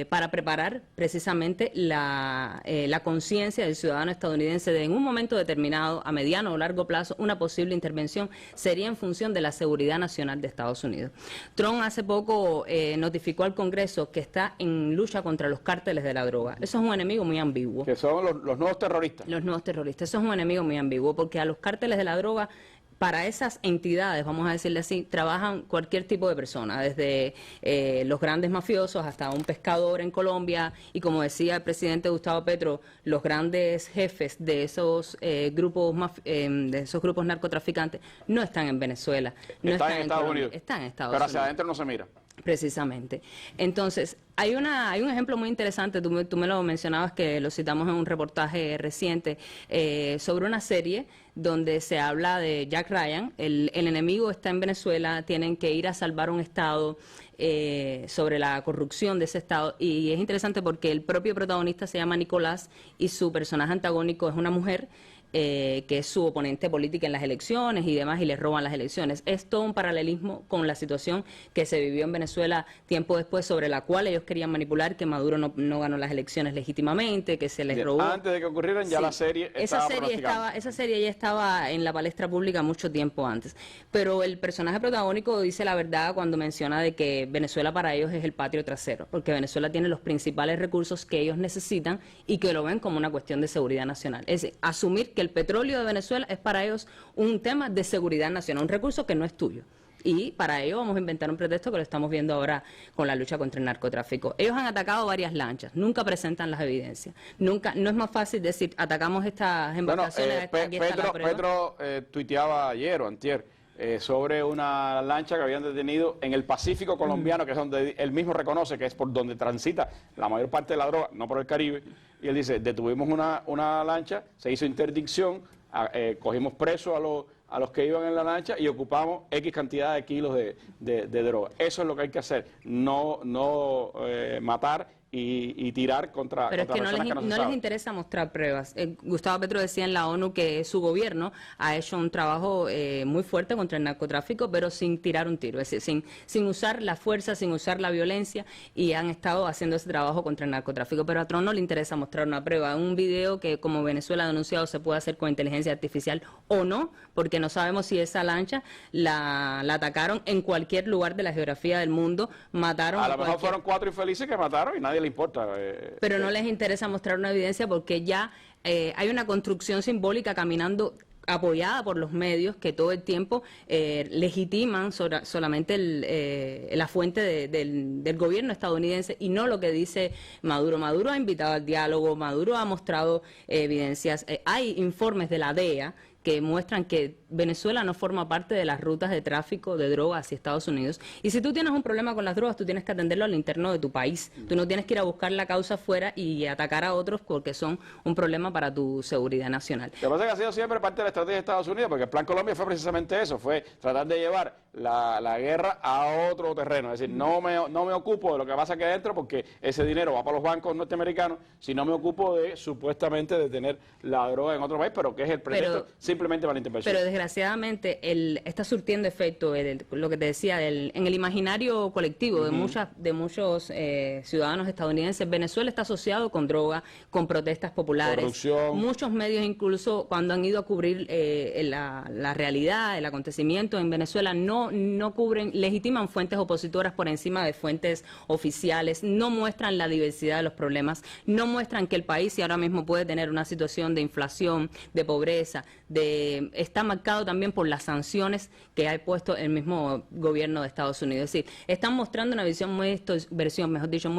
Para preparar precisamente la conciencia del ciudadano estadounidense de en un momento determinado, a mediano o largo plazo, una posible intervención sería en función de la seguridad nacional de Estados Unidos. Trump hace poco notificó al Congreso que está en lucha contra los cárteles de la droga. Eso es un enemigo muy ambiguo. Que son los nuevos terroristas. Los nuevos terroristas. Eso es un enemigo muy ambiguo, porque a los cárteles de la droga, para esas entidades, vamos a decirle así, trabajan cualquier tipo de persona, desde los grandes mafiosos hasta un pescador en Colombia, y como decía el presidente Gustavo Petro, los grandes jefes de esos grupos narcotraficantes no están en Venezuela, no están en Estados Unidos. Están en Estados Pero Unidos. hacia adentro no se mira. Precisamente. Entonces, hay un ejemplo muy interesante, tú me lo mencionabas, que lo citamos en un reportaje reciente, sobre una serie donde se habla de Jack Ryan. El enemigo está en Venezuela, tienen que ir a salvar un estado, sobre la corrupción de ese estado, y es interesante porque el propio protagonista se llama Nicolás y su personaje antagónico es una mujer, que es su oponente política en las elecciones y demás, y le roban las elecciones. Es todo un paralelismo con la situación que se vivió en Venezuela tiempo después, sobre la cual ellos querían manipular, que Maduro no ganó las elecciones legítimamente, que se les robó. Antes de que ocurrieran ya, sí, la serie estaba esa serie ya estaba en la palestra pública mucho tiempo antes. Pero el personaje protagónico dice la verdad cuando menciona de que Venezuela para ellos es el patio trasero, porque Venezuela tiene los principales recursos que ellos necesitan y que lo ven como una cuestión de seguridad nacional. Es decir, asumir que el petróleo de Venezuela es para ellos un tema de seguridad nacional, un recurso que no es tuyo. Y para ello vamos a inventar un pretexto, que lo estamos viendo ahora con la lucha contra el narcotráfico. Ellos han atacado varias lanchas, nunca presentan las evidencias. No es más fácil decir, atacamos estas embarcaciones. Petro tuiteaba ayer o antier sobre una lancha que habían detenido en el Pacífico colombiano, que es donde él mismo reconoce que es por donde transita la mayor parte de la droga, no por el Caribe. Y él dice, detuvimos una lancha, se hizo interdicción, cogimos presos a los que iban en la lancha y ocupamos X cantidad de kilos de droga. Eso es lo que hay que hacer, no matar y tirar contra Pero es que personas que no se les saben. interesa mostrar pruebas. Gustavo Petro decía en la ONU que su gobierno ha hecho un trabajo muy fuerte contra el narcotráfico, pero sin tirar un tiro, es decir, sin usar la fuerza, sin usar la violencia, y han estado haciendo ese trabajo contra el narcotráfico. Pero a Trump no le interesa mostrar una prueba, un video que, como Venezuela ha denunciado, se puede hacer con inteligencia artificial o no, porque no sabemos si esa lancha la atacaron en cualquier lugar de la geografía del mundo, mataron a lo mejor fueron 4 infelices que mataron y nadie le importa. Pero no les interesa mostrar una evidencia, porque ya hay una construcción simbólica caminando, apoyada por los medios, que todo el tiempo legitiman solamente la fuente del gobierno estadounidense y no lo que dice Maduro. Maduro ha invitado al diálogo, Maduro ha mostrado evidencias. Hay informes de la DEA que muestran que Venezuela no forma parte de las rutas de tráfico de drogas hacia Estados Unidos. Y si tú tienes un problema con las drogas, tú tienes que atenderlo al interno de tu país. Tú no tienes que ir a buscar la causa afuera y atacar a otros porque son un problema para tu seguridad nacional. Lo que pasa es que ha sido siempre parte de la estrategia de Estados Unidos, porque el Plan Colombia fue precisamente eso, fue tratar de llevar la guerra a otro terreno. Es decir, no me ocupo de lo que pasa aquí adentro, porque ese dinero va para los bancos norteamericanos, si no me ocupo de, supuestamente, de tener la droga en otro país, pero que es el pretexto simplemente malinterpretación. Pero desgraciadamente está surtiendo efecto, lo que te decía, en el imaginario colectivo de muchos ciudadanos estadounidenses. Venezuela está asociado con droga, con protestas populares. Corrupción. Muchos medios, incluso cuando han ido a cubrir la realidad, el acontecimiento en Venezuela, no cubren, legitiman fuentes opositoras por encima de fuentes oficiales, no muestran la diversidad de los problemas, no muestran que el país, si ahora mismo puede tener una situación de inflación, de pobreza, está marcado también por las sanciones que ha puesto el mismo gobierno de Estados Unidos. Es decir, están mostrando una visión muy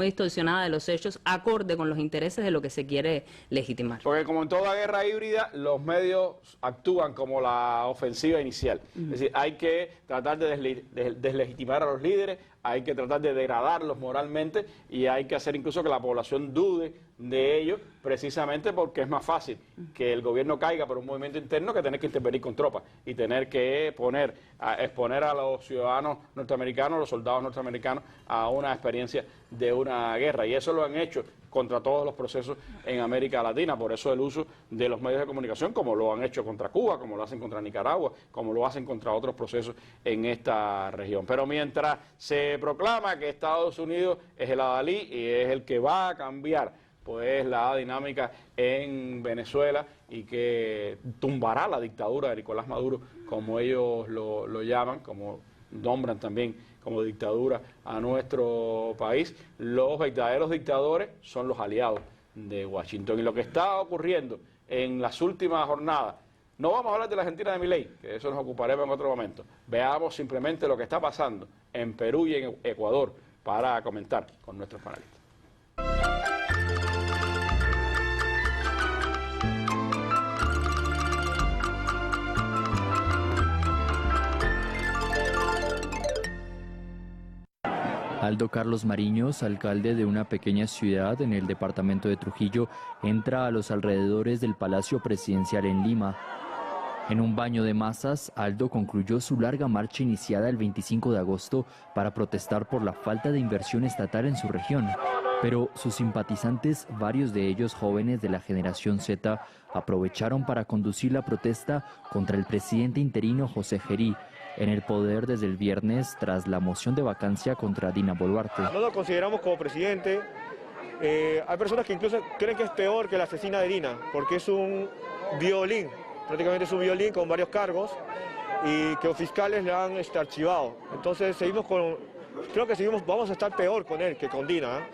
distorsionada de los hechos, acorde con los intereses de lo que se quiere legitimar. Porque como en toda guerra híbrida, los medios actúan como la ofensiva inicial. Es decir, hay que tratar de deslegitimar a los líderes, hay que tratar de degradarlos moralmente y hay que hacer incluso que la población dude de ellos, precisamente porque es más fácil que el gobierno caiga por un movimiento interno que tener que intervenir con tropas y tener que exponer a los ciudadanos norteamericanos, los soldados norteamericanos, a una experiencia de una guerra. Y eso lo han hecho contra todos los procesos en América Latina. Por eso el uso de los medios de comunicación, como lo han hecho contra Cuba, como lo hacen contra Nicaragua, como lo hacen contra otros procesos en esta región. Pero mientras se proclama que Estados Unidos es el adalid y es el que va a cambiar pues la dinámica en Venezuela y que tumbará la dictadura de Nicolás Maduro, como ellos lo llaman, como nombran también como dictadura a nuestro país, los verdaderos dictadores son los aliados de Washington. Y lo que está ocurriendo en las últimas jornadas, no vamos a hablar de la Argentina de Milei, que de eso nos ocuparemos en otro momento, veamos simplemente lo que está pasando en Perú y en Ecuador para comentar con nuestros panelistas. Aldo Carlos Mariños, alcalde de una pequeña ciudad en el departamento de Trujillo, entra a los alrededores del Palacio Presidencial en Lima. En un baño de masas, Aldo concluyó su larga marcha iniciada el 25 de agosto para protestar por la falta de inversión estatal en su región. Pero sus simpatizantes, varios de ellos jóvenes de la generación Z, aprovecharon para conducir la protesta contra el presidente interino José Gerí, en el poder desde el viernes tras la moción de vacancia contra Dina Boluarte. No lo consideramos como presidente. Hay personas que incluso creen que es peor que la asesina de Dina, porque es un violín, prácticamente es un violín con varios cargos y que los fiscales le han archivado. Entonces vamos a estar peor con él que con Dina.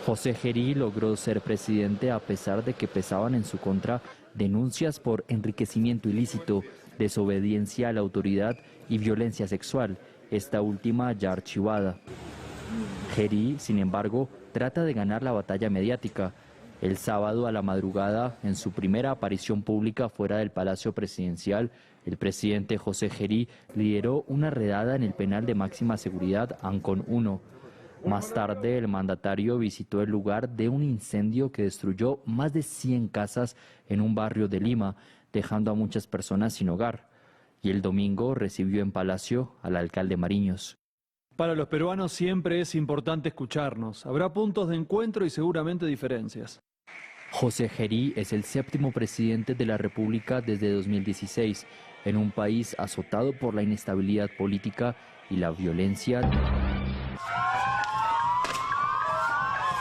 José Gerí logró ser presidente a pesar de que pesaban en su contra denuncias por enriquecimiento ilícito, desobediencia a la autoridad y violencia sexual, esta última ya archivada. Gerí, sin embargo, trata de ganar la batalla mediática. El sábado a la madrugada, en su primera aparición pública fuera del Palacio Presidencial, el presidente José Gerí lideró una redada en el penal de máxima seguridad Ancón 1. Más tarde, el mandatario visitó el lugar de un incendio que destruyó más de 100 casas en un barrio de Lima, dejando a muchas personas sin hogar. Y el domingo recibió en Palacio al alcalde Mariños. Para los peruanos siempre es importante escucharnos. Habrá puntos de encuentro y seguramente diferencias. José Gerí es el 7º presidente de la República desde 2016, en un país azotado por la inestabilidad política y la violencia.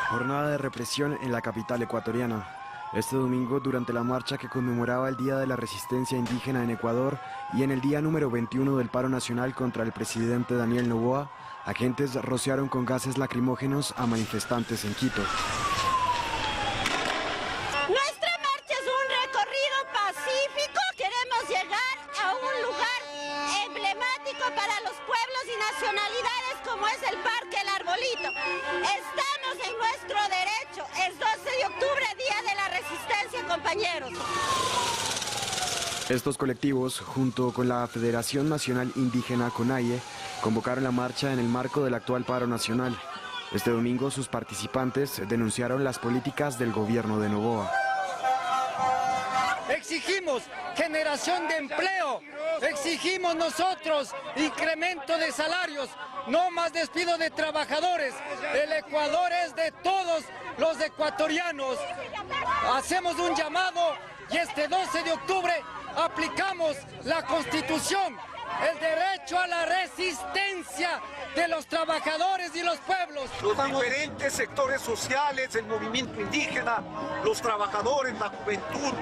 Jornada de represión en la capital ecuatoriana. Este domingo, durante la marcha que conmemoraba el Día de la Resistencia Indígena en Ecuador y en el día número 21 del paro nacional contra el presidente Daniel Noboa, agentes rociaron con gases lacrimógenos a manifestantes en Quito. Nuestra marcha es un recorrido pacífico. Queremos llegar a un lugar emblemático para los pueblos y nacionalidades como es el Parque El Arbolito. Estamos en nuestro derecho. Es 12 de octubre, Día de la Resistencia, compañeros. Estos colectivos, junto con la Federación Nacional Indígena CONAIE, convocaron la marcha en el marco del actual paro nacional. Este domingo sus participantes denunciaron las políticas del gobierno de Noboa. Exigimos generación de empleo, exigimos nosotros incremento de salarios, no más despido de trabajadores. El Ecuador es de todos los ecuatorianos. Hacemos un llamado y este 12 de octubre aplicamos la Constitución, el derecho a la resistencia de los trabajadores y los pueblos. Los diferentes sectores sociales, el movimiento indígena, los trabajadores, la juventud,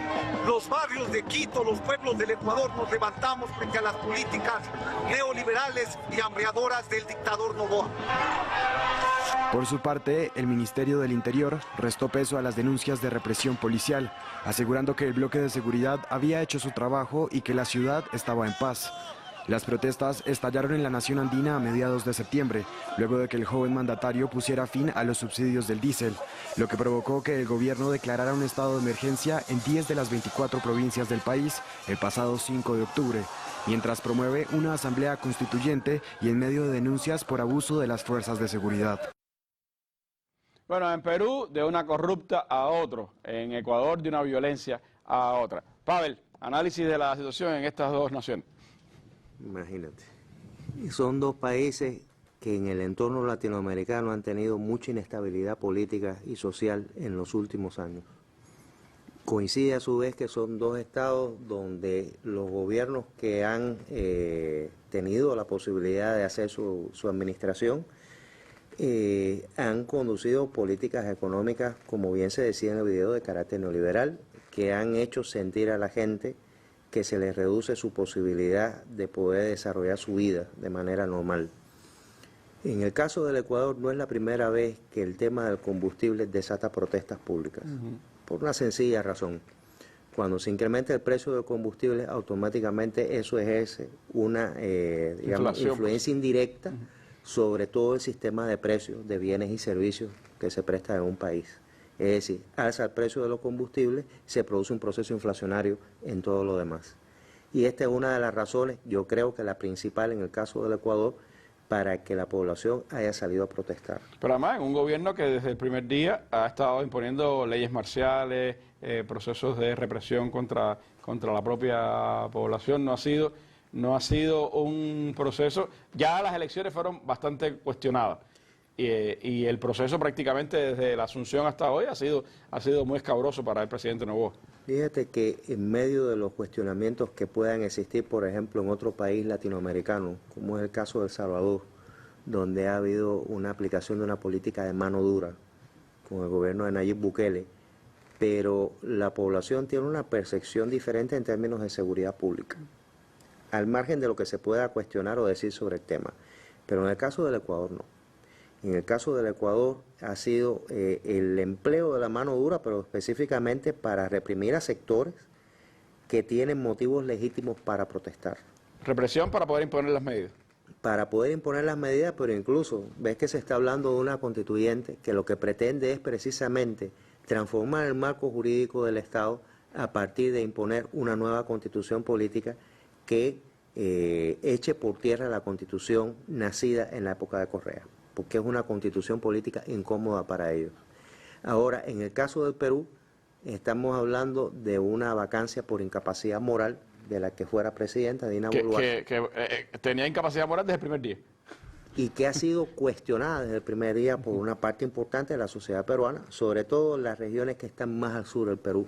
los barrios de Quito, los pueblos del Ecuador, nos levantamos frente a las políticas neoliberales y hambreadoras del dictador Noboa. Por su parte, el Ministerio del Interior restó peso a las denuncias de represión policial, asegurando que el bloque de seguridad había hecho su trabajo y que la ciudad estaba en paz. Las protestas estallaron en la nación andina a mediados de septiembre, luego de que el joven mandatario pusiera fin a los subsidios del diésel, lo que provocó que el gobierno declarara un estado de emergencia en 10 de las 24 provincias del país el pasado 5 de octubre, mientras promueve una asamblea constituyente y en medio de denuncias por abuso de las fuerzas de seguridad. Bueno, en Perú de una corrupta a otro, en Ecuador de una violencia a otra. Pavel, análisis de la situación en estas dos naciones. Imagínate, son dos países que en el entorno latinoamericano han tenido mucha inestabilidad política y social en los últimos años. Coincide a su vez que son dos estados donde los gobiernos que han tenido la posibilidad de hacer su administración han conducido políticas económicas, como bien se decía en el video, de carácter neoliberal, que han hecho sentir a la gente que se les reduce su posibilidad de poder desarrollar su vida de manera normal. En el caso del Ecuador no es la primera vez que el tema del combustible desata protestas públicas, por una sencilla razón. Cuando se incrementa el precio del combustible, automáticamente eso ejerce una influencia indirecta sobre todo el sistema de precios de bienes y servicios que se presta en un país. Es decir, alza el precio de los combustibles, se produce un proceso inflacionario en todo lo demás. Y esta es una de las razones, yo creo que la principal en el caso del Ecuador, para que la población haya salido a protestar. Pero además, un gobierno que desde el primer día ha estado imponiendo leyes marciales, procesos de represión contra la propia población, no ha sido un proceso, ya las elecciones fueron bastante cuestionadas. Y el proceso prácticamente desde la asunción hasta hoy ha sido muy escabroso para el presidente Noboa. Fíjate que en medio de los cuestionamientos que puedan existir, por ejemplo, en otro país latinoamericano, como es el caso de El Salvador, donde ha habido una aplicación de una política de mano dura con el gobierno de Nayib Bukele, pero la población tiene una percepción diferente en términos de seguridad pública, al margen de lo que se pueda cuestionar o decir sobre el tema. Pero en el caso del Ecuador no. En el caso del Ecuador ha sido el empleo de la mano dura, pero específicamente para reprimir a sectores que tienen motivos legítimos para protestar. Represión para poder imponer las medidas. Para poder imponer las medidas, pero incluso ves que se está hablando de una constituyente que lo que pretende es precisamente transformar el marco jurídico del Estado a partir de imponer una nueva constitución política que eche por tierra la constitución nacida en la época de Correa, porque es una constitución política incómoda para ellos. Ahora, en el caso del Perú, estamos hablando de una vacancia por incapacidad moral de la que fuera presidenta, Dina Boluarte. Que tenía incapacidad moral desde el primer día. Y que ha sido cuestionada desde el primer día por una parte importante de la sociedad peruana, sobre todo las regiones que están más al sur del Perú,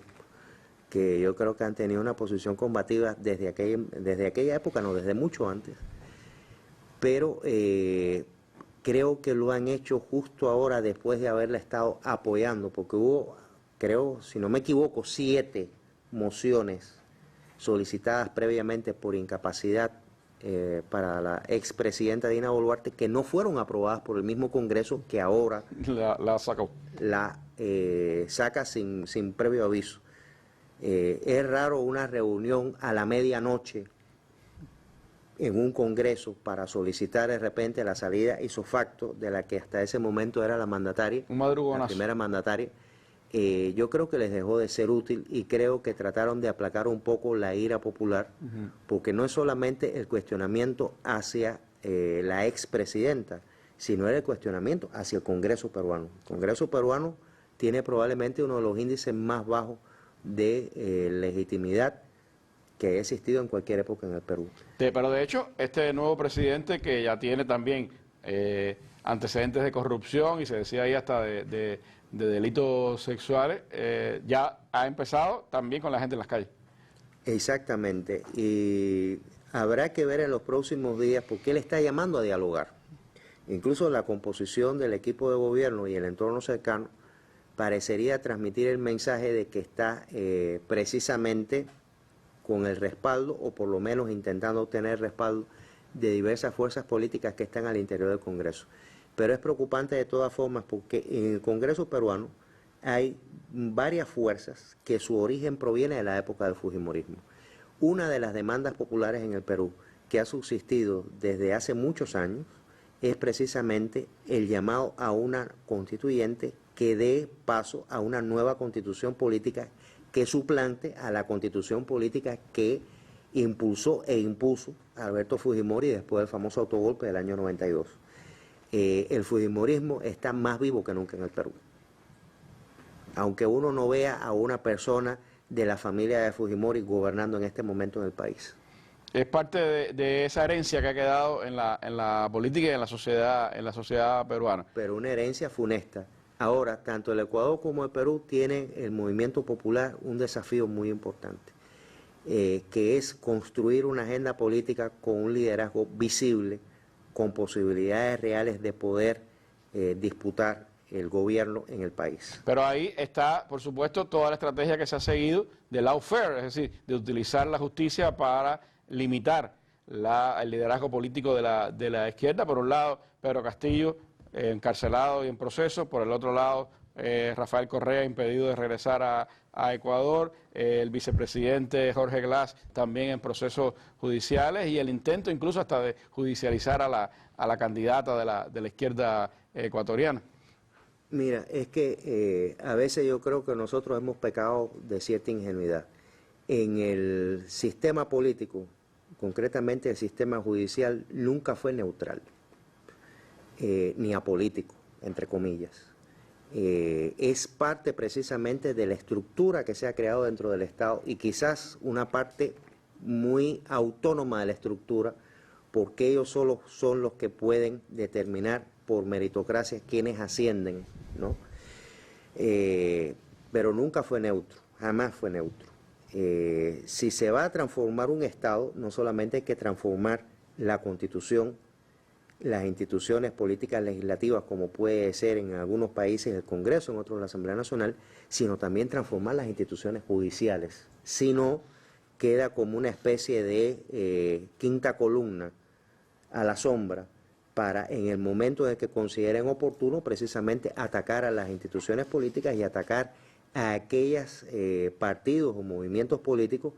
que yo creo que han tenido una posición combativa desde aquella época, no, desde mucho antes. Pero creo que lo han hecho justo ahora después de haberla estado apoyando, porque hubo, creo, si no me equivoco, 7 mociones solicitadas previamente por incapacidad para la expresidenta Dina Boluarte que no fueron aprobadas por el mismo Congreso que ahora la sacó. La saca sin previo aviso. Es raro una reunión a la medianoche en un congreso para solicitar de repente la salida ipso facto de la que hasta ese momento era la mandataria, la primera mandataria. Yo creo que les dejó de ser útil y creo que trataron de aplacar un poco la ira popular, porque no es solamente el cuestionamiento hacia la expresidenta, sino el cuestionamiento hacia el Congreso peruano. El Congreso peruano tiene probablemente uno de los índices más bajos de legitimidad que ha existido en cualquier época en el Perú. Pero de hecho, este nuevo presidente que ya tiene también antecedentes de corrupción y se decía ahí hasta de delitos sexuales, ya ha empezado también con la gente en las calles. Exactamente, y habrá que ver en los próximos días porque él está llamando a dialogar. Incluso la composición del equipo de gobierno y el entorno cercano parecería transmitir el mensaje de que está precisamente con el respaldo, o por lo menos intentando obtener respaldo, de diversas fuerzas políticas que están al interior del Congreso. Pero es preocupante de todas formas porque en el Congreso peruano hay varias fuerzas que su origen proviene de la época del fujimorismo. Una de las demandas populares en el Perú que ha subsistido desde hace muchos años es precisamente el llamado a una constituyente que dé paso a una nueva constitución política que suplante a la constitución política que impulsó e impuso a Alberto Fujimori después del famoso autogolpe del año 92. El fujimorismo está más vivo que nunca en el Perú. Aunque uno no vea a una persona de la familia de Fujimori gobernando en este momento en el país. Es parte de esa herencia que ha quedado en la política y en la sociedad peruana. Pero una herencia funesta. Ahora, tanto el Ecuador como el Perú tienen el movimiento popular un desafío muy importante, que es construir una agenda política con un liderazgo visible, con posibilidades reales de poder disputar el gobierno en el país. Pero ahí está, por supuesto, toda la estrategia que se ha seguido de lawfare, es decir, de utilizar la justicia para limitar el liderazgo político de la izquierda. Por un lado, Pedro Castillo encarcelado y en proceso, por el otro lado, Rafael Correa impedido de regresar a Ecuador, el vicepresidente Jorge Glass también en procesos judiciales y el intento incluso hasta de judicializar a la candidata de la izquierda ecuatoriana. Mira, es que a veces yo creo que nosotros hemos pecado de cierta ingenuidad. En el sistema político, concretamente el sistema judicial, nunca fue neutral, ni apolítico, entre comillas. Es parte precisamente de la estructura que se ha creado dentro del Estado y quizás una parte muy autónoma de la estructura, porque ellos solo son los que pueden determinar por meritocracia quienes ascienden, ¿no? Pero nunca fue neutro, jamás fue neutro. Si se va a transformar un Estado, no solamente hay que transformar la Constitución, las instituciones políticas legislativas, como puede ser en algunos países el Congreso, en otros la Asamblea Nacional, sino también transformar las instituciones judiciales. Si no, queda como una especie de quinta columna a la sombra para, en el momento en que consideren oportuno, precisamente atacar a las instituciones políticas y atacar a aquellos partidos o movimientos políticos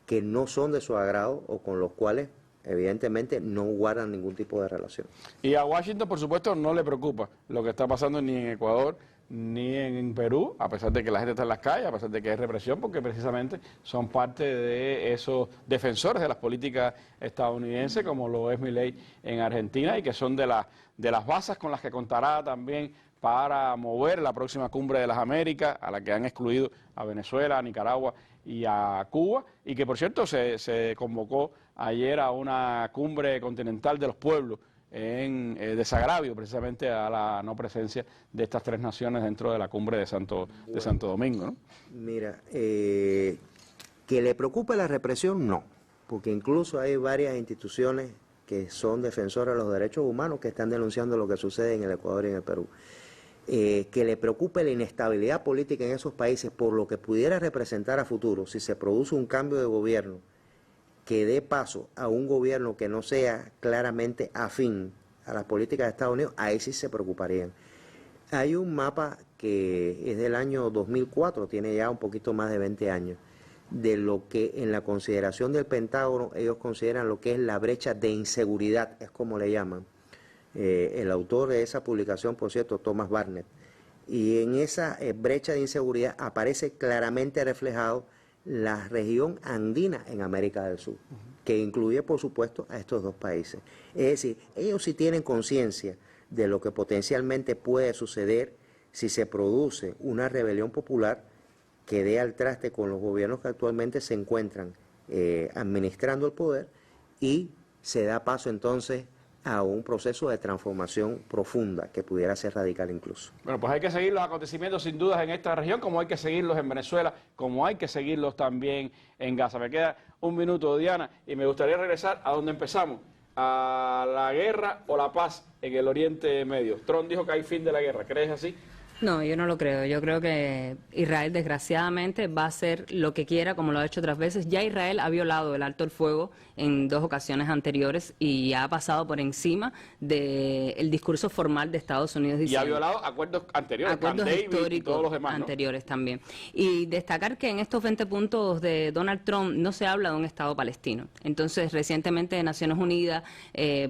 que no son de su agrado o con los cuales evidentemente no guardan ningún tipo de relación. Y a Washington, por supuesto, no le preocupa lo que está pasando ni en Ecuador ni en Perú, a pesar de que la gente está en las calles, a pesar de que hay represión, porque precisamente son parte de esos defensores de las políticas estadounidenses, como lo es Milei en Argentina, y que son de las bases con las que contará también para mover la próxima cumbre de las Américas, a la que han excluido a Venezuela, a Nicaragua y a Cuba, y que por cierto se convocó ayer a una cumbre continental de los pueblos en desagravio precisamente a la no presencia de estas tres naciones dentro de la cumbre de Santo Domingo, ¿no? Mira, que le preocupe la represión, no, porque incluso hay varias instituciones que son defensoras de los derechos humanos que están denunciando lo que sucede en el Ecuador y en el Perú. Que le preocupe la inestabilidad política en esos países por lo que pudiera representar a futuro si se produce un cambio de gobierno que dé paso a un gobierno que no sea claramente afín a las políticas de Estados Unidos, ahí sí se preocuparían. Hay un mapa que es del año 2004, tiene ya un poquito más de 20 años, de lo que en la consideración del Pentágono ellos consideran lo que es la brecha de inseguridad, es como le llaman. El autor de esa publicación, por cierto, Thomas Barnett, y en esa brecha de inseguridad aparece claramente reflejado la región andina en América del Sur, que incluye, por supuesto, a estos dos países. Es decir, ellos sí tienen conciencia de lo que potencialmente puede suceder si se produce una rebelión popular que dé al traste con los gobiernos que actualmente se encuentran administrando el poder y se da paso entonces a un proceso de transformación profunda que pudiera ser radical incluso. Bueno, pues hay que seguir los acontecimientos sin dudas en esta región, como hay que seguirlos en Venezuela, como hay que seguirlos también en Gaza. Me queda un minuto, Diana, y me gustaría regresar a donde empezamos, a la guerra o la paz en el Oriente Medio. Trump dijo que hay fin de la guerra, ¿crees así? No, yo no lo creo. Yo creo que Israel, desgraciadamente, va a hacer lo que quiera, como lo ha hecho otras veces. Ya Israel ha violado el alto el fuego en 2 ocasiones anteriores y ha pasado por encima del discurso formal de Estados Unidos. Y ha violado acuerdos anteriores, acuerdos históricos y todos los demás, anteriores, ¿no? También. Y destacar que en estos 20 puntos de Donald Trump no se habla de un Estado palestino. Entonces, recientemente Naciones Unidas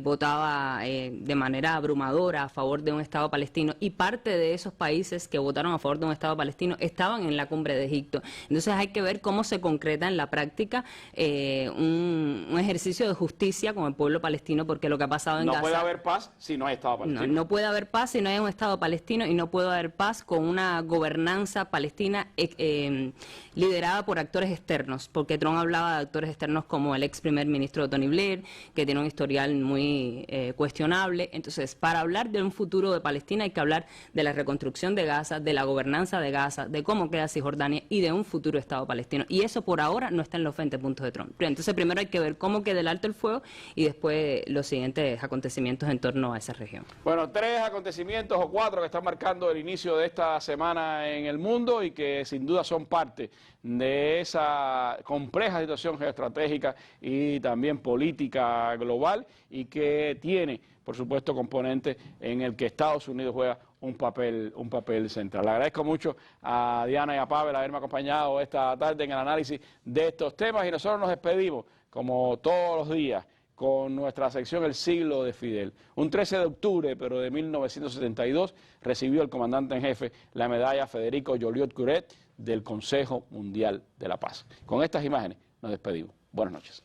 votaba de manera abrumadora a favor de un Estado palestino, y parte de esos países que votaron a favor de un Estado palestino estaban en la cumbre de Egipto. Entonces hay que ver cómo se concreta en la práctica un ejercicio de justicia con el pueblo palestino, porque lo que ha pasado en Gaza... No puede haber paz si no hay Estado palestino. No puede haber paz si no hay un Estado palestino, y no puede haber paz con una gobernanza palestina liderada por actores externos, porque Trump hablaba de actores externos como el ex primer ministro Tony Blair, que tiene un historial muy cuestionable. Entonces, para hablar de un futuro de Palestina hay que hablar de la reconstrucción de Gaza, de la gobernanza de Gaza, de cómo queda Cisjordania y de un futuro Estado palestino. Y eso por ahora no está en los 20 puntos de Trump. Entonces, primero hay que ver cómo queda el alto el fuego y después los siguientes acontecimientos en torno a esa región. Bueno, 3 acontecimientos o 4 que están marcando el inicio de esta semana en el mundo y que sin duda son parte de esa compleja situación geoestratégica y también política global, y que tiene, por supuesto, componentes en el que Estados Unidos juega un papel central. Le agradezco mucho a Diana y a Pavel haberme acompañado esta tarde en el análisis de estos temas, y nosotros nos despedimos, como todos los días, con nuestra sección El siglo de Fidel. Un 13 de octubre, pero de 1972, recibió el comandante en jefe la medalla Federico Joliot-Curet del Consejo Mundial de la Paz. Con estas imágenes nos despedimos. Buenas noches.